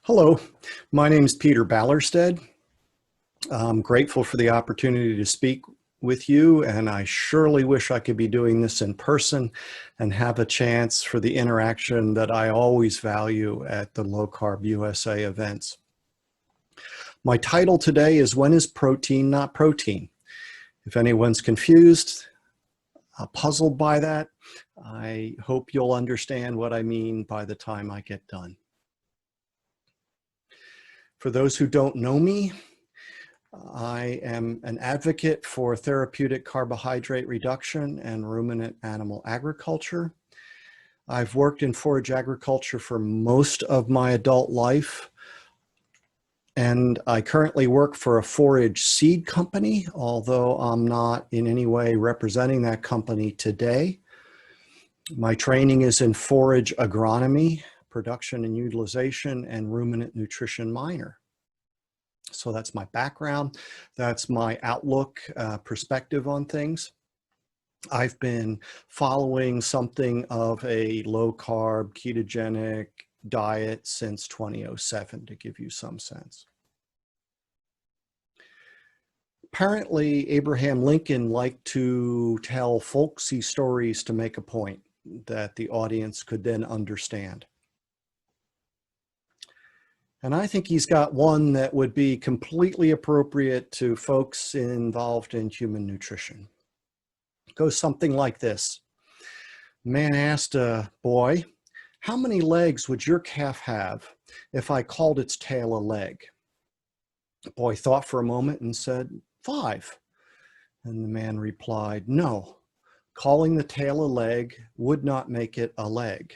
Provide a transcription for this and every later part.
Hello, my name is Peter Ballerstedt. I'm grateful for the opportunity to speak with you, and I surely wish I could be doing this in person and have a chance for the interaction that I always value at the Low Carb USA events. My title today is When is Protein Not Protein? If anyone's confused, puzzled by that, I hope you'll understand what I mean by the time I get done. For those who don't know me, I am an advocate for therapeutic carbohydrate reduction and ruminant animal agriculture. I've worked in forage agriculture for most of my adult life, and I currently work for a forage seed company, although I'm not in any way representing that company today. My training is in forage agronomy, production and utilization, and ruminant nutrition minor. So that's my background. That's my outlook, perspective on things. I've been following something of a low carb ketogenic diet since 2007, to give you some sense. Apparently, Abraham Lincoln liked to tell folksy stories to make a point that the audience could then understand. And I think he's got one that would be completely appropriate to folks involved in human nutrition. It goes something like this. A man asked a boy, "How many legs would your calf have if I called its tail a leg?" The boy thought for a moment and said, 5. And the man replied, "No, calling the tail a leg would not make it a leg."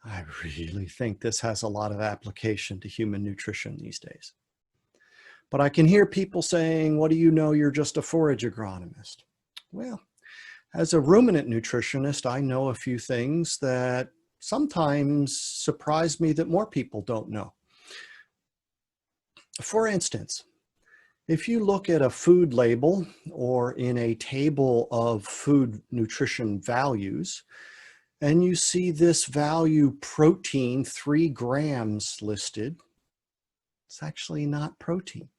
I really think this has a lot of application to human nutrition these days. But I can hear people saying, "What do you know? You're just a forage agronomist." Well, as a ruminant nutritionist, I know a few things that sometimes surprise me that more people don't know. For instance, if you look at a food label or in a table of food nutrition values, and you see this value protein 3 grams listed, it's actually not protein.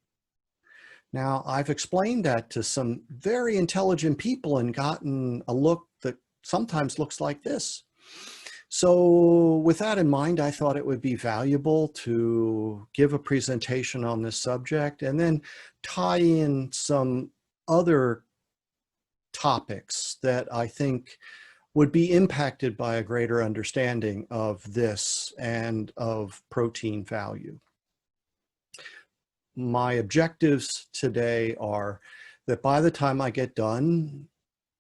Now, I've explained that to some very intelligent people and gotten a look that sometimes looks like this. So with that in mind, I thought it would be valuable to give a presentation on this subject and then tie in some other topics that I think would be impacted by a greater understanding of this and of protein value. My objectives today are that by the time I get done,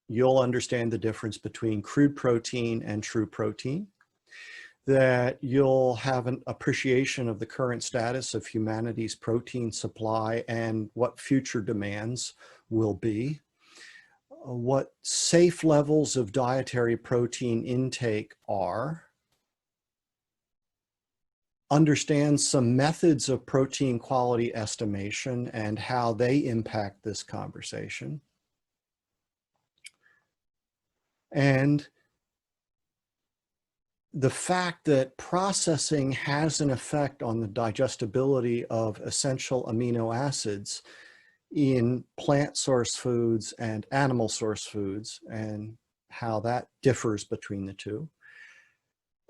you'll understand the difference between crude protein and true protein, that you'll have an appreciation of the current status of humanity's protein supply and what future demands will be, what safe levels of dietary protein intake are, understand some methods of protein quality estimation and how they impact this conversation, and the fact that processing has an effect on the digestibility of essential amino acids in plant source foods and animal source foods and how that differs between the two,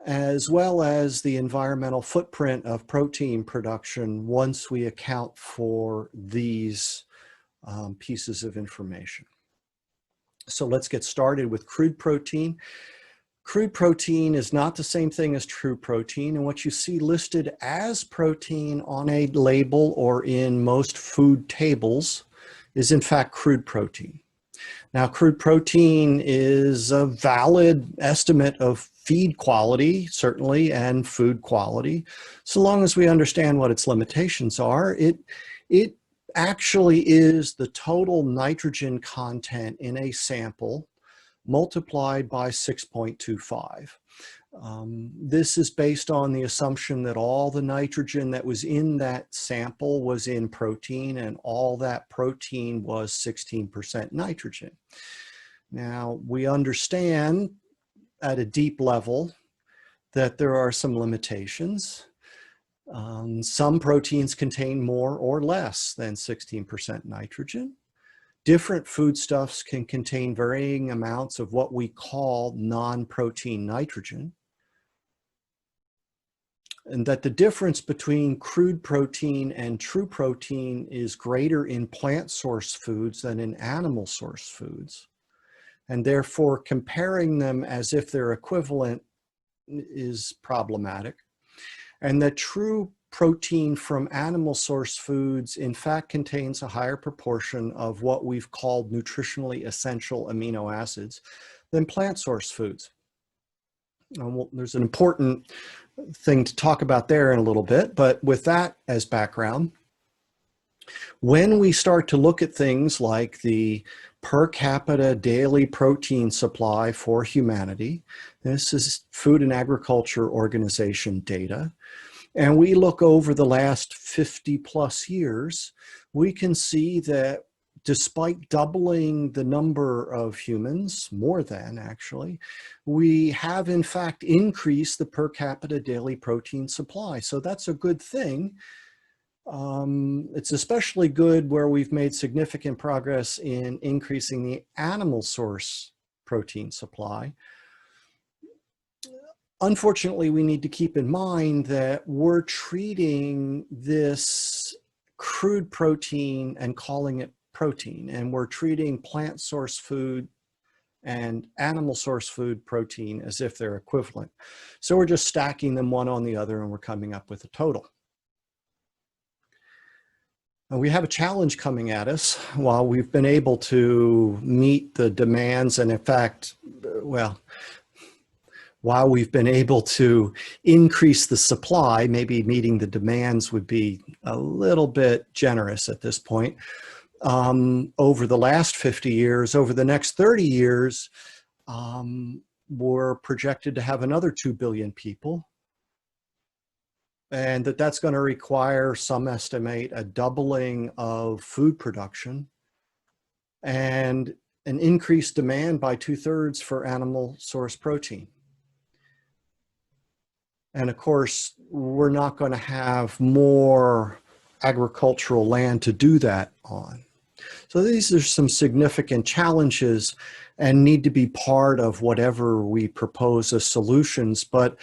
as well as the environmental footprint of protein production once we account for these pieces of information. So let's get started with crude protein. Crude protein is not the same thing as true protein, and what you see listed as protein on a label or in most food tables is in fact crude protein. Now, crude protein is a valid estimate of feed quality, certainly, and food quality. So long as we understand what its limitations are, it actually is the total nitrogen content in a sample multiplied by 6.25. This is based on the assumption that all the nitrogen that was in that sample was in protein, and all that protein was 16% nitrogen. Now, we understand at a deep level that there are some limitations. Some proteins contain more or less than 16% nitrogen. Different foodstuffs can contain varying amounts of what we call non-protein nitrogen, and that the difference between crude protein and true protein is greater in plant source foods than in animal source foods. And therefore, comparing them as if they're equivalent is problematic. And that true protein from animal source foods in fact contains a higher proportion of what we've called nutritionally essential amino acids than plant source foods. Well, there's an important thing to talk about there in a little bit, but with that as background, when we start to look at things like the per capita daily protein supply for humanity, this is Food and Agriculture Organization data, and we look over the last 50 plus years, we can see that despite doubling the number of humans, more than actually, we have in fact increased the per capita daily protein supply. So that's a good thing. It's especially good where we've made significant progress in increasing the animal source protein supply. Unfortunately, we need to keep in mind that we're treating this crude protein and calling it protein, and we're treating plant source food and animal source food protein as if they're equivalent. So we're just stacking them one on the other and we're coming up with a total. And we have a challenge coming at us. While we've been able to meet the demands and in fact, well, while we've been able to increase the supply, maybe meeting the demands would be a little bit generous at this point. Over the last 50 years, over the next 30 years, we're projected to have another 2 billion people. And that's going to require, some estimate, a doubling of food production and an increased demand by 2/3 for animal source protein. And of course, we're not going to have more agricultural land to do that on. So these are some significant challenges and need to be part of whatever we propose as solutions. But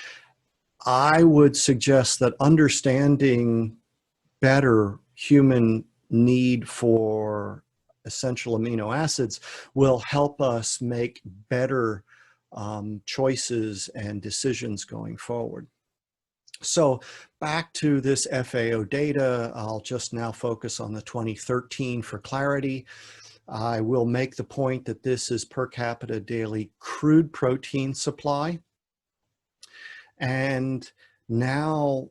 I would suggest that understanding better human need for essential amino acids will help us make better choices and decisions going forward. So back to this FAO data, I'll just now focus on the 2013 for clarity. I will make the point that this is per capita daily crude protein supply. And now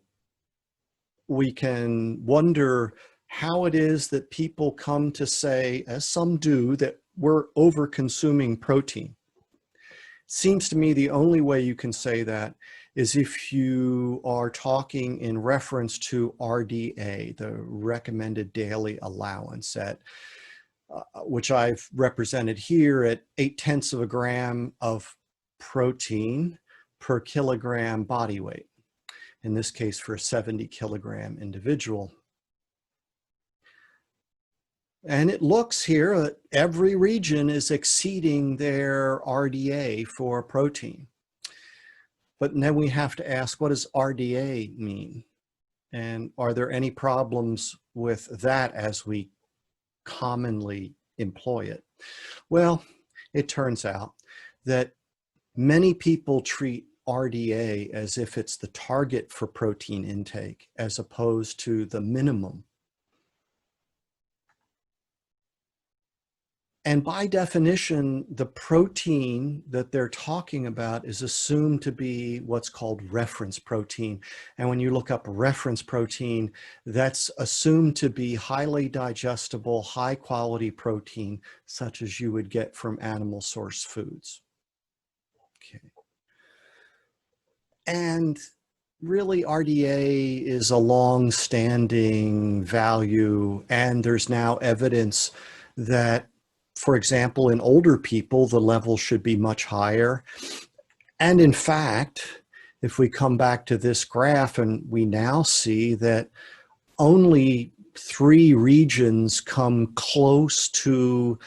we can wonder how it is that people come to say, as some do, that we're over consuming protein. Seems to me the only way you can say that is if you are talking in reference to RDA, the recommended daily allowance, at which I've represented here at 0.8 of a gram of protein per kilogram body weight, in this case for a 70 kilogram individual. And it looks here that every region is exceeding their RDA for protein. But then we have to ask, what does RDA mean? And are there any problems with that as we commonly employ it? Well, it turns out that many people treat RDA as if it's the target for protein intake as opposed to the minimum. And by definition, the protein that they're talking about is assumed to be what's called reference protein. And when you look up reference protein, that's assumed to be highly digestible, high quality protein, such as you would get from animal source foods. Okay. And really, RDA is a long-standing value, and there's now evidence that, for example, in older people, the level should be much higher. And in fact, If we come back to this graph, and we now see that only 3 regions come close to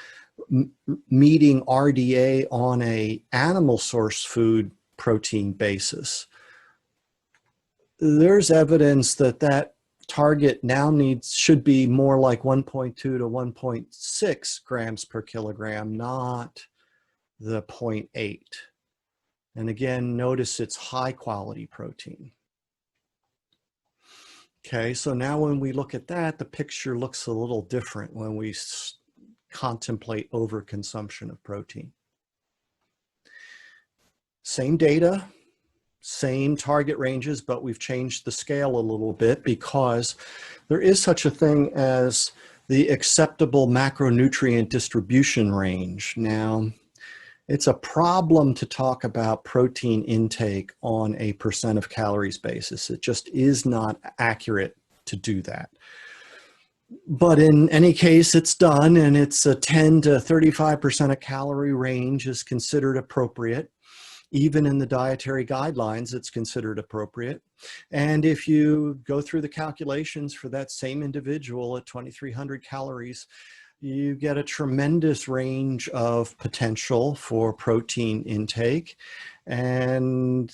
meeting RDA on a animal source food protein basis. There's evidence that that target now should be more like 1.2 to 1.6 grams per kilogram, not the 0.8. And again, notice it's high quality protein. Okay, so now when we look at that, the picture looks a little different when we contemplate overconsumption of protein. Same data, same target ranges, but we've changed the scale a little bit because there is such a thing as the acceptable macronutrient distribution range. Now, it's a problem to talk about protein intake on a percent of calories basis. It just is not accurate to do that. But in any case, it's done, and it's a 10 to 35% of calorie range is considered appropriate. Even in the dietary guidelines, it's considered appropriate. And if you go through the calculations for that same individual at 2,300 calories, you get a tremendous range of potential for protein intake. And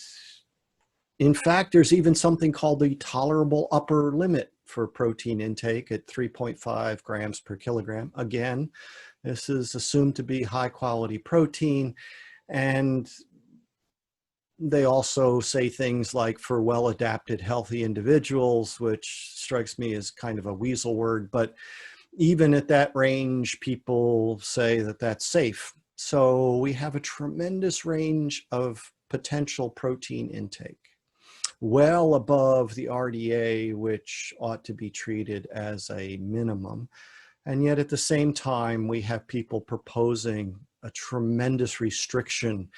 in fact, there's even something called the tolerable upper limit for protein intake at 3.5 grams per kilogram. Again, this is assumed to be high quality protein. And they also say things like for well-adapted, healthy individuals, which strikes me as kind of a weasel word, but even at that range, people say that that's safe. So we have a tremendous range of potential protein intake, well above the RDA, which ought to be treated as a minimum. And yet at the same time, we have people proposing a tremendous restriction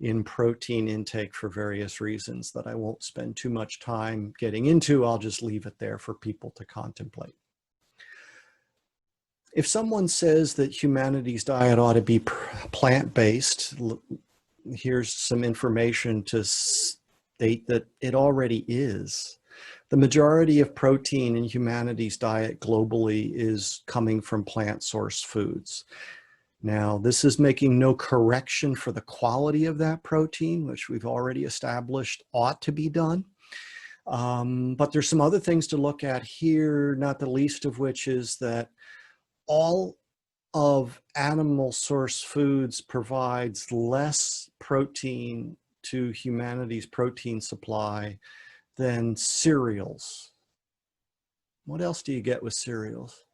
in protein intake for various reasons that I won't spend too much time getting into. I'll just leave it there for people to contemplate. If someone says that humanity's diet ought to be plant-based, here's some information to state that it already is. The majority of protein in humanity's diet globally is coming from plant-sourced foods. Now, this is making no correction for the quality of that protein, which we've already established ought to be done. But there's some other things to look at here, not the least of which is that all of animal source foods provides less protein to humanity's protein supply than cereals. What else do you get with cereals?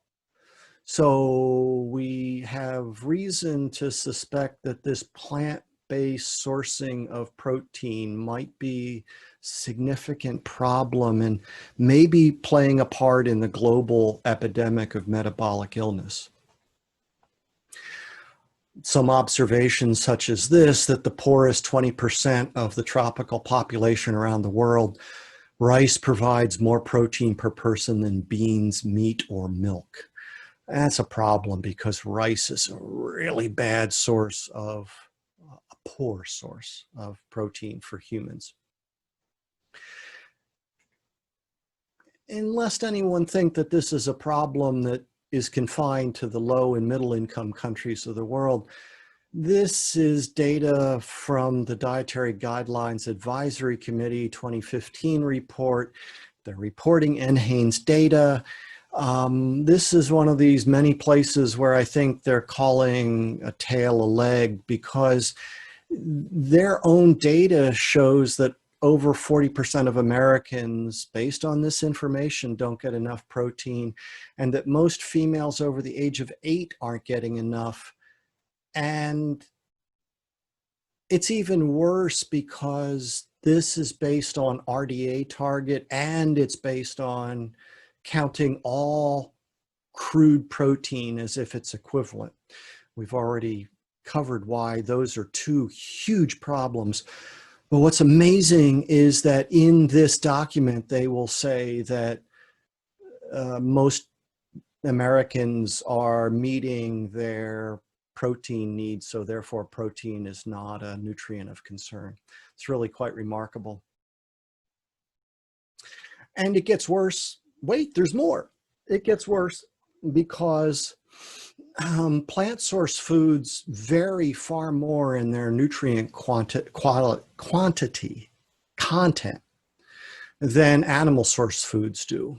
So we have reason to suspect that this plant-based sourcing of protein might be a significant problem and maybe playing a part in the global epidemic of metabolic illness. Some observations such as this, that the poorest 20% of the tropical population around the world, rice provides more protein per person than beans, meat, or milk. That's a problem because rice is a really bad source of, a poor source of protein for humans. And lest anyone think that this is a problem that is confined to the low and middle income countries of the world, this is data from the Dietary Guidelines Advisory Committee 2015 report. They're reporting NHANES data. This is one of these many places where I think they're calling a tail a leg because their own data shows that over 40% of Americans, based on this information, don't get enough protein, and that most females over the age of 8 aren't getting enough. And it's even worse because this is based on RDA target and it's based on counting all crude protein as if it's equivalent. We've already covered why those are two huge problems. But what's amazing is that in this document, they will say that most Americans are meeting their protein needs, so therefore protein is not a nutrient of concern. It's really quite remarkable. And it gets worse. Wait, there's more. It gets worse because plant source foods vary far more in their nutrient quantity, content, than animal source foods do.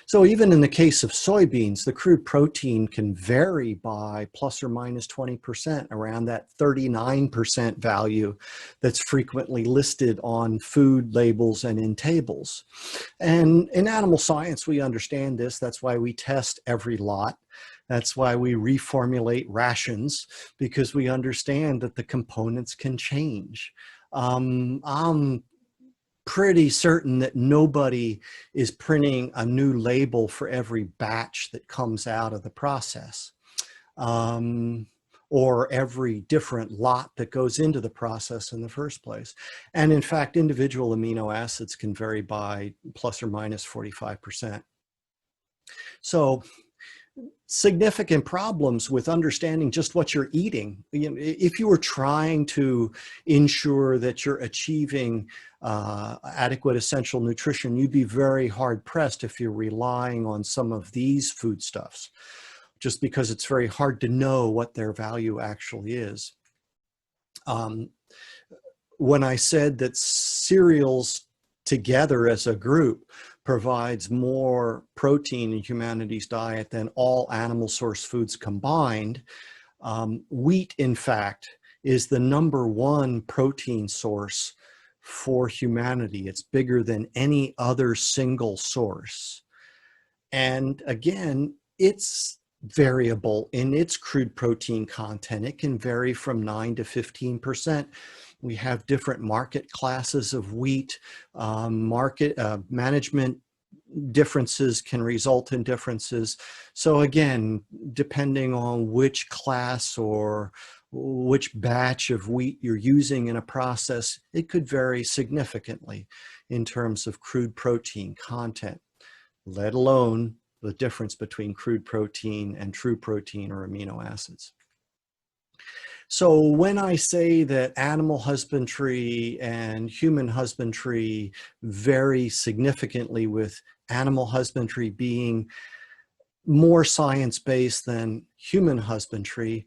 So even in the case of soybeans, the crude protein can vary by plus or minus 20%, around that 39% value that's frequently listed on food labels and in tables. And in animal science, we understand this. That's why we test every lot. That's why we reformulate rations, because we understand that the components can change. I'm pretty certain that nobody is printing a new label for every batch that comes out of the process, or every different lot that goes into the process in the first place. And in fact, individual amino acids can vary by plus or minus 45%. So significant problems with understanding just what you're eating. If you were trying to ensure that you're achieving adequate essential nutrition, you'd be very hard pressed if you're relying on some of these foodstuffs, just because it's very hard to know what their value actually is. When I said that cereals together as a group provides more protein in humanity's diet than all animal source foods combined, wheat, in fact, is the #1 protein source for humanity. It's bigger than any other single source. And again, it's variable in its crude protein content. It can vary from 9 to 15%. We have different market classes of wheat. Management differences can result in differences. So again, depending on which class or which batch of wheat you're using in a process, it could vary significantly in terms of crude protein content, let alone the difference between crude protein and true protein or amino acids. So when I say that animal husbandry and human husbandry vary significantly, with animal husbandry being more science-based than human husbandry,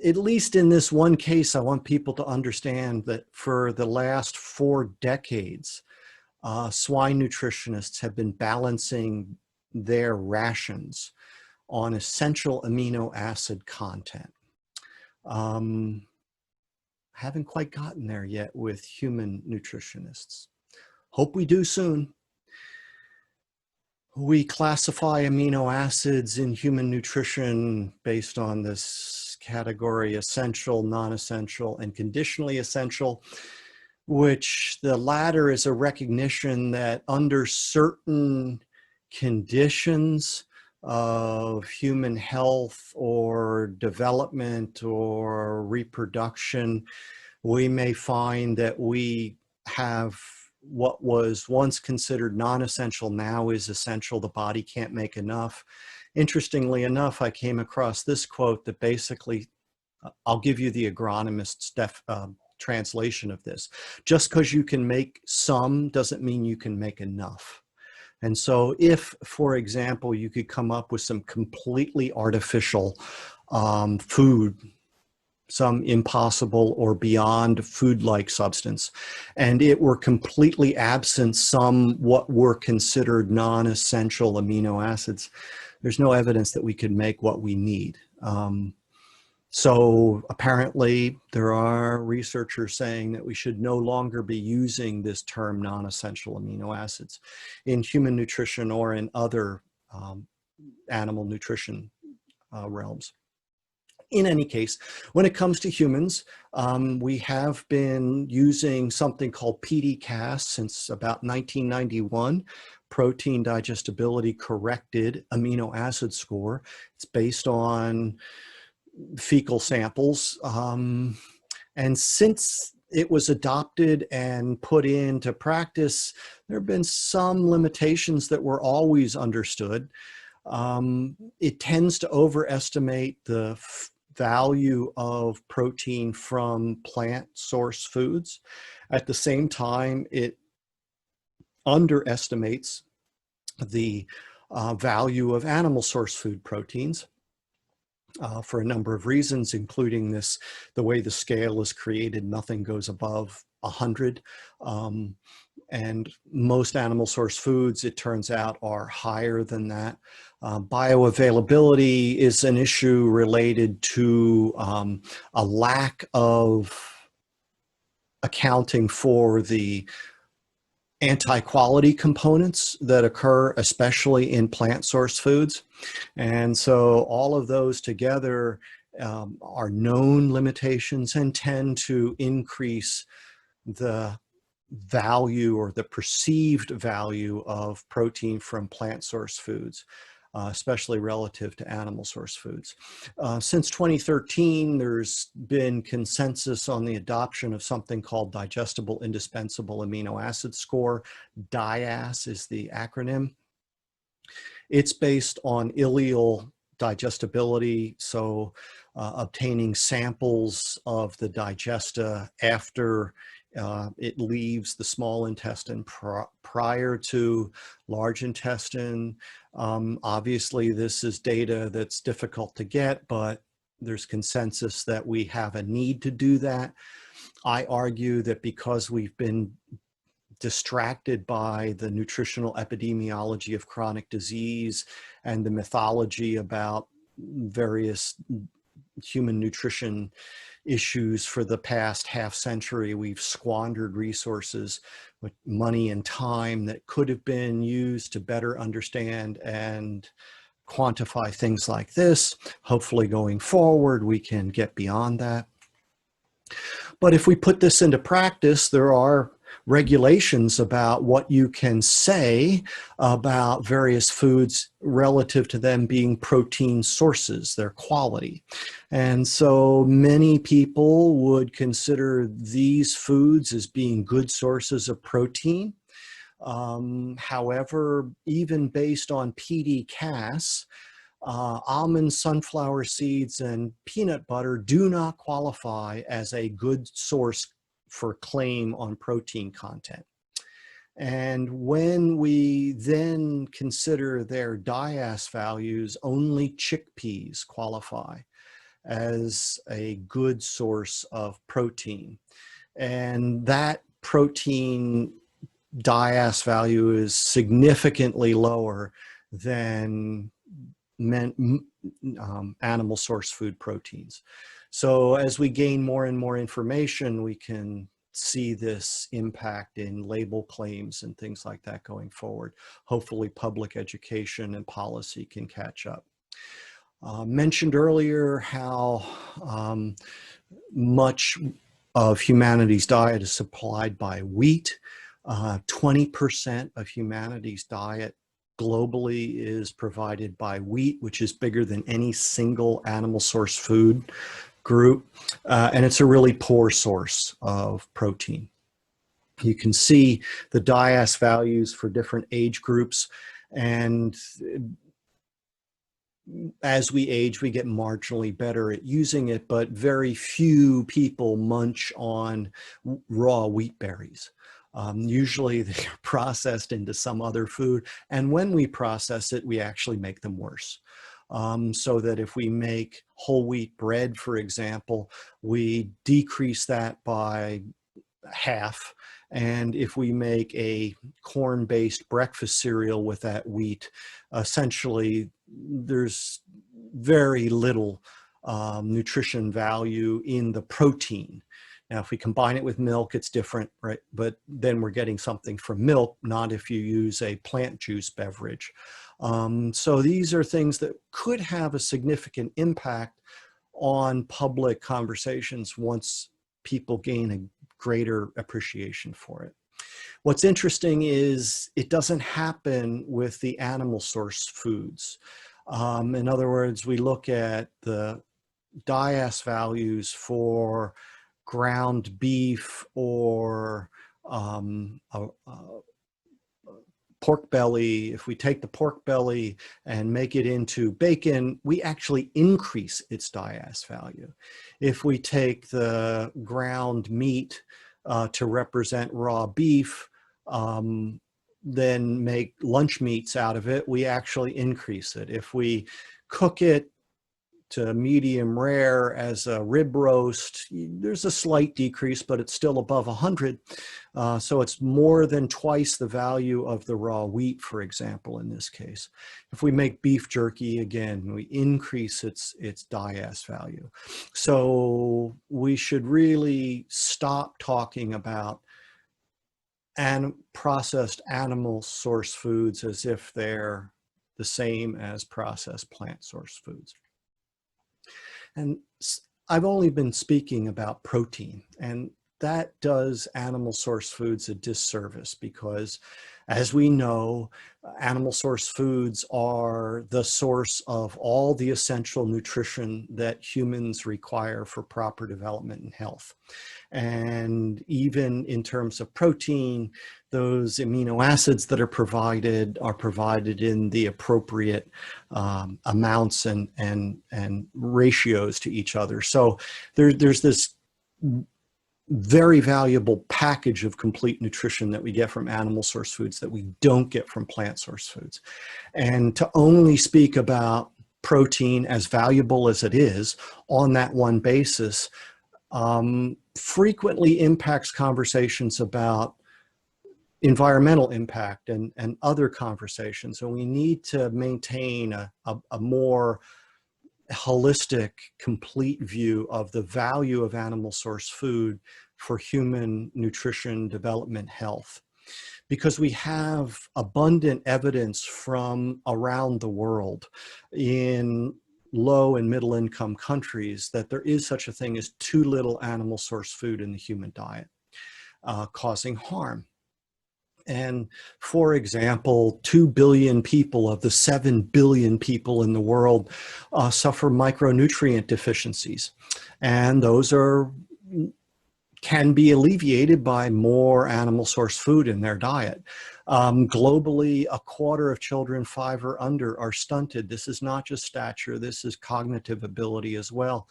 at least in this one case, I want people to understand that for the last 4 decades, swine nutritionists have been balancing their rations on essential amino acid content. Haven't quite gotten there yet with human nutritionists. Hope we do soon. We classify amino acids in human nutrition based on this category: essential, non-essential, and conditionally essential, which the latter is a recognition that under certain conditions of human health or development or reproduction, we may find that we have what was once considered non-essential now is essential. The body can't make enough. Interestingly enough, I came across this quote that basically, I'll give you the agronomist's translation of this. Just because you can make some doesn't mean you can make enough. And so if, for example, you could come up with some completely artificial food, some impossible or beyond food-like substance, and it were completely absent some what were considered non-essential amino acids, there's no evidence that we could make what we need. So apparently there are researchers saying that we should no longer be using this term non-essential amino acids in human nutrition or in other animal nutrition realms. In any case, when it comes to humans, we have been using something called PDCAAS since about 1991, Protein Digestibility Corrected Amino Acid Score. It's based on fecal samples. And since it was adopted and put into practice, there have been some limitations that were always understood. It tends to overestimate the value of protein from plant source foods. At the same time, it underestimates the value of animal source food proteins for a number of reasons, including the way the scale is created. Nothing goes above 100. And most animal source foods, it turns out, are higher than that. Bioavailability is an issue related to a lack of accounting for the anti-quality components that occur, especially in plant source foods. And so all of those together are known limitations and tend to increase the value or the perceived value of protein from plant source foods, especially relative to animal source foods. Since 2013, there's been consensus on the adoption of something called digestible indispensable amino acid score. DIAS is the acronym. It's based on ileal digestibility, so obtaining samples of the digesta after it leaves the small intestine prior to large intestine. Obviously, this is data that's difficult to get, but there's consensus that we have a need to do that. I argue that because we've been distracted by the nutritional epidemiology of chronic disease and the mythology about various human nutrition issues for the past half century, we've squandered resources with money and time that could have been used to better understand and quantify things like this. Hopefully going forward, we can get beyond that. But if we put this into practice, there are regulations about what you can say about various foods relative to them being protein sources, their quality. And so many people would consider these foods as being good sources of protein. However, even based on PD-CAS, almonds, sunflower seeds, and peanut butter do not qualify as a good source for claim on protein content. And when we then consider their DIAS values, only chickpeas qualify as a good source of protein. And that protein DIAS value is significantly lower than animal source food proteins. So as we gain more and more information, we can see this impact in label claims and things like that going forward. Hopefully public education and policy can catch up. Mentioned earlier how much of humanity's diet is supplied by wheat. 20% of humanity's diet globally is provided by wheat, which is bigger than any single animal source food group. And it's a really poor source of protein. You can see the DIAS values for different age groups. And as we age, we get marginally better at using it, but very few people munch on raw wheat berries. Usually they're processed into some other food. And when we process it, we actually make them worse. So that if we make whole wheat bread, for example, we decrease that by half. And if we make a corn-based breakfast cereal with that wheat, essentially there's very little nutrition value in the protein. Now, if we combine it with milk, it's different, right? But then we're getting something from milk, not if you use a plant juice beverage. So these are things that could have a significant impact on public conversations once people gain a greater appreciation for it. What's interesting is it doesn't happen with the animal source foods. In other words, we look at the DIAS values for ground beef or pork belly. If we take the pork belly and make it into bacon, we actually increase its DIAS value. If we take the ground meat to represent raw beef, then make lunch meats out of it, we actually increase it. If we cook it to medium rare as a rib roast, there's a slight decrease, but it's still above 100. So it's more than twice the value of the raw wheat, for example, in this case. If we make beef jerky, again, we increase its DIAS value. So we should really stop talking about processed animal source foods as if they're the same as processed plant source foods. And I've only been speaking about protein, and that does animal source foods a disservice because, as we know, animal source foods are the source of all the essential nutrition that humans require for proper development and health. And even in terms of protein, those amino acids that are provided in the appropriate amounts and ratios to each other. So there's this very valuable package of complete nutrition that we get from animal source foods that we don't get from plant source foods. And to only speak about protein, as valuable as it is, on that one basis, frequently impacts conversations about environmental impact and other conversations. So we need to maintain a more holistic, complete view of the value of animal source food for human nutrition, development, health. Because we have abundant evidence from around the world in low and middle income countries that there is such a thing as too little animal source food in the human diet, causing harm. And for example, 2 billion people of the 7 billion people in the world suffer micronutrient deficiencies. And those can be alleviated by more animal source food in their diet. Globally, 1/4 of children 5 or under are stunted. This is not just stature, this is cognitive ability as well.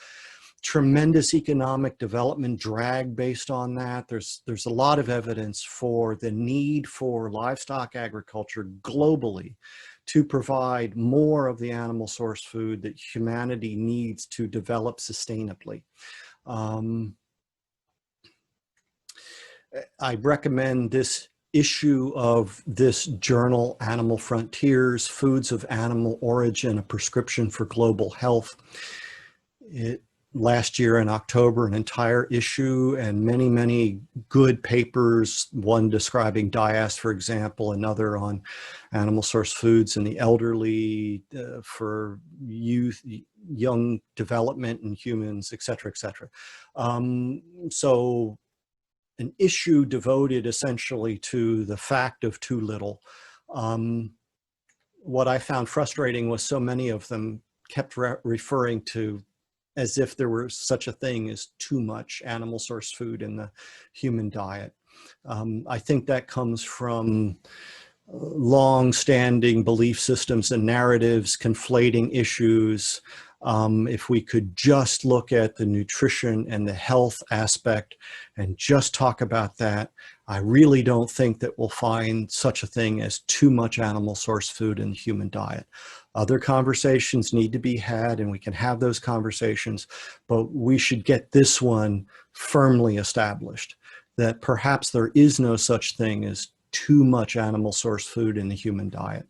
Tremendous economic development drag based on that. There's a lot of evidence for the need for livestock agriculture globally to provide more of the animal source food that humanity needs to develop sustainably. I recommend this issue of this journal, Animal Frontiers, Foods of Animal Origin, a Prescription for Global Health. Last year in October, an entire issue and many, many good papers, one describing DIAS, for example, another on animal source foods in the elderly, for youth, young development in humans, et cetera, et cetera. So an issue devoted essentially to the fact of too little. What I found frustrating was so many of them kept referring to as if there were such a thing as too much animal source food in the human diet. I think that comes from long-standing belief systems and narratives, conflating issues. If we could just look at the nutrition and the health aspect and just talk about that, I really don't think that we'll find such a thing as too much animal source food in the human diet. Other conversations need to be had, and we can have those conversations, but we should get this one firmly established, that perhaps there is no such thing as too much animal source food in the human diet.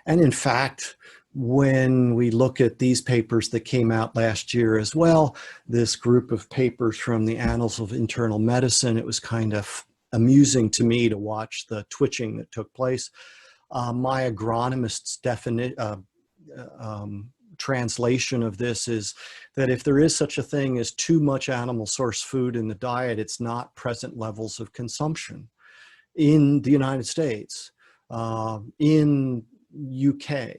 And in fact, when we look at these papers that came out last year as well, this group of papers from the Annals of Internal Medicine, it was kind of amusing to me to watch the twitching that took place. My agronomist's translation of this is that if there is such a thing as too much animal source food in the diet, it's not present levels of consumption in the United States, in UK.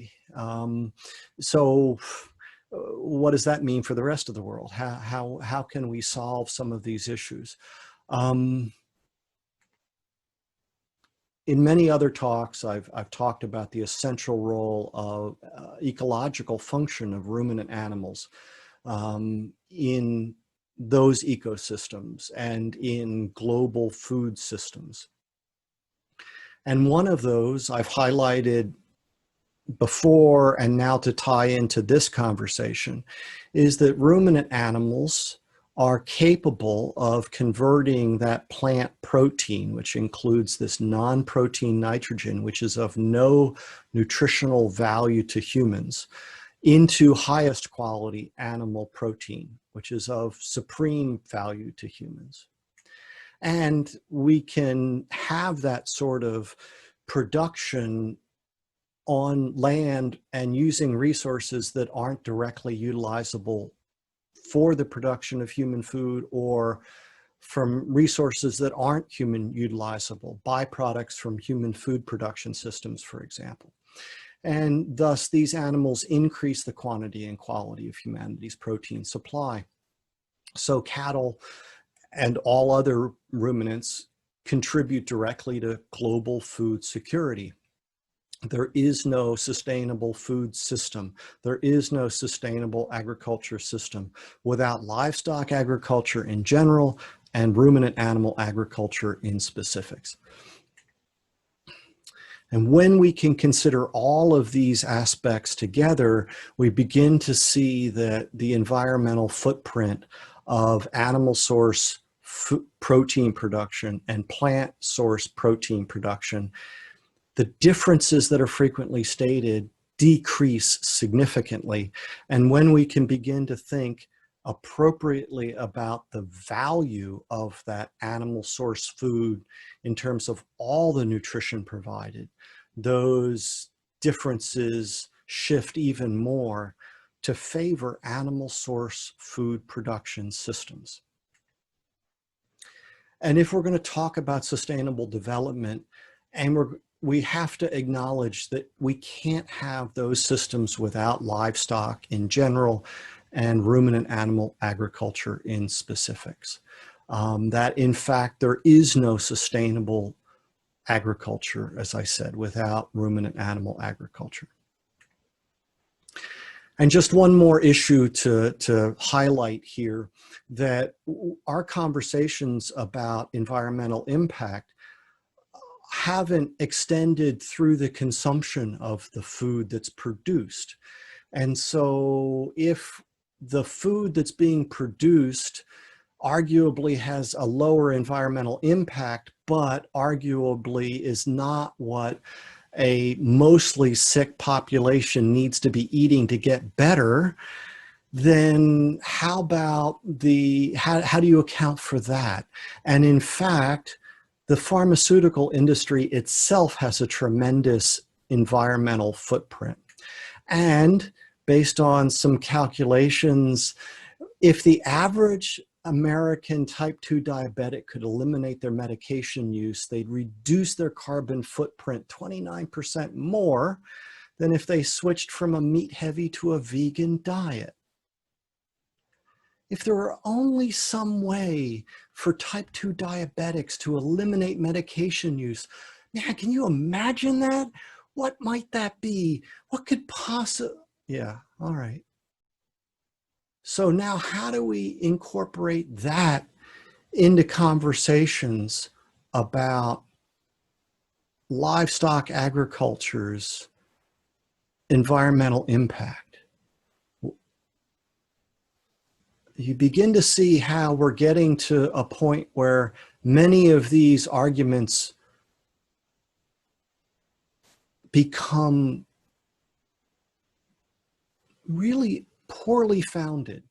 So what does that mean for the rest of the world? How can we solve some of these issues? In many other talks, I've talked about the essential role of ecological function of ruminant animals in those ecosystems and in global food systems. And one of those I've highlighted before, and now to tie into this conversation, is that ruminant animals are capable of converting that plant protein, which includes this non-protein nitrogen, which is of no nutritional value to humans, into highest quality animal protein, which is of supreme value to humans. And we can have that sort of production on land and using resources that aren't directly utilizable for the production of human food, or from resources that aren't human utilizable, byproducts from human food production systems, for example. And thus these animals increase the quantity and quality of humanity's protein supply. So cattle and all other ruminants contribute directly to global food security. There is no sustainable food system. There is no sustainable agriculture system without livestock agriculture in general and ruminant animal agriculture in specifics. And when we can consider all of these aspects together, we begin to see that the environmental footprint of animal source protein production and plant source protein production, the differences that are frequently stated decrease significantly. And when we can begin to think appropriately about the value of that animal source food in terms of all the nutrition provided, those differences shift even more to favor animal source food production systems. And if we're going to talk about sustainable development, and we have to acknowledge that we can't have those systems without livestock in general and ruminant animal agriculture in specifics. That in fact, there is no sustainable agriculture, as I said, without ruminant animal agriculture. And just one more issue to highlight here, that our conversations about environmental impact haven't extended through the consumption of the food that's produced. And so if the food that's being produced arguably has a lower environmental impact, but arguably is not what a mostly sick population needs to be eating to get better, then how about how do you account for that? And in fact, the pharmaceutical industry itself has a tremendous environmental footprint. And based on some calculations, if the average American type 2 diabetic could eliminate their medication use, they'd reduce their carbon footprint 29% more than if they switched from a meat-heavy to a vegan diet. If there were only some way for type 2 diabetics to eliminate medication use, man, can you imagine that? What might that be? What could possibly, yeah, all right. So now how do we incorporate that into conversations about livestock agriculture's environmental impact? You begin to see how we're getting to a point where many of these arguments become really poorly founded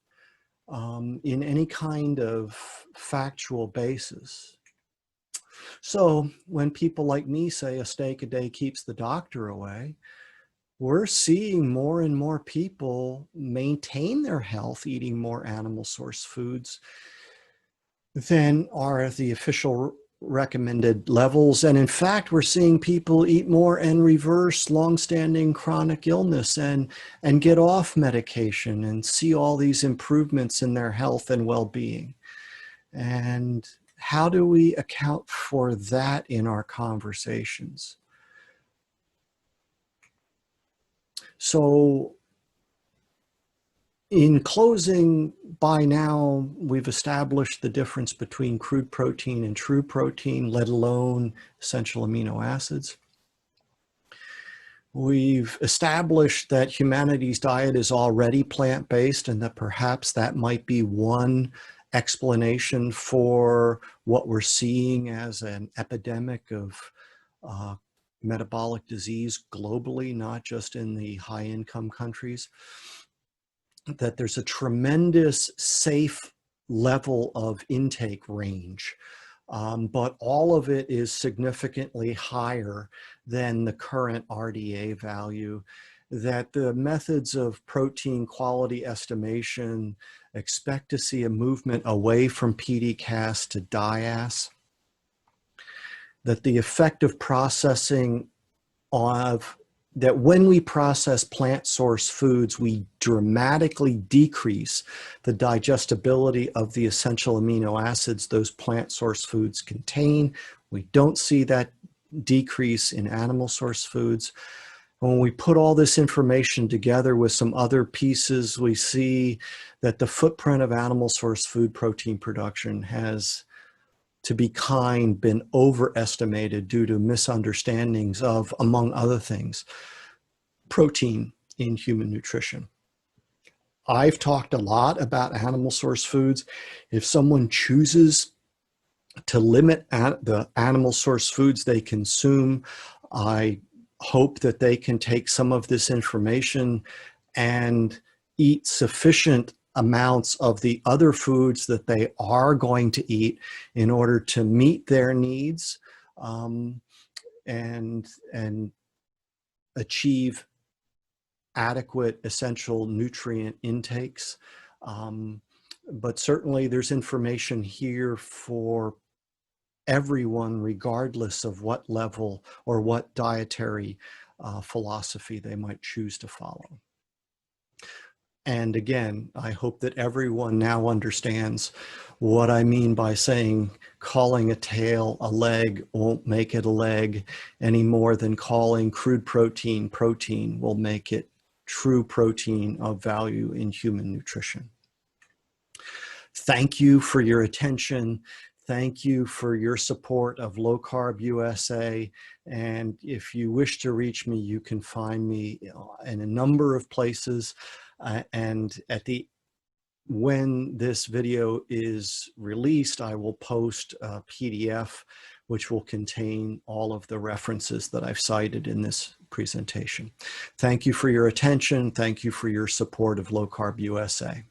in any kind of factual basis. So when people like me say a steak a day keeps the doctor away, we're seeing more and more people maintain their health eating more animal source foods than are the official recommended levels. And in fact, we're seeing people eat more and reverse longstanding chronic illness and get off medication and see all these improvements in their health and well-being. And how do we account for that in our conversations? So In closing, by now, we've established the difference between crude protein and true protein, let alone essential amino acids. We've established that humanity's diet is already plant-based and that perhaps that might be one explanation for what we're seeing as an epidemic of metabolic disease globally, not just in the high-income countries. That there's a tremendous safe level of intake range, but all of it is significantly higher than the current RDA value, that the methods of protein quality estimation expect to see a movement away from PDCAS to DIAS, that the effective processing of that when we process plant source foods, we dramatically decrease the digestibility of the essential amino acids those plant source foods contain. We don't see that decrease in animal source foods. When we put all this information together with some other pieces, we see that the footprint of animal source food protein production has, to be kind, been overestimated due to misunderstandings of, among other things, protein in human nutrition. I've talked a lot about animal source foods. If someone chooses to limit the animal source foods they consume, I hope that they can take some of this information and eat sufficient amounts of the other foods that they are going to eat in order to meet their needs and achieve adequate essential nutrient intakes. But certainly there's information here for everyone, regardless of what level or what dietary philosophy they might choose to follow. And again, I hope that everyone now understands what I mean by saying calling a tail a leg won't make it a leg any more than calling crude protein protein will make it true protein of value in human nutrition. Thank you for your attention. Thank you for your support of Low Carb USA. And if you wish to reach me, you can find me in a number of places. And when this video is released, I will post a PDF which will contain all of the references that I've cited in this presentation. Thank you for your attention. Thank you for your support of Low Carb USA.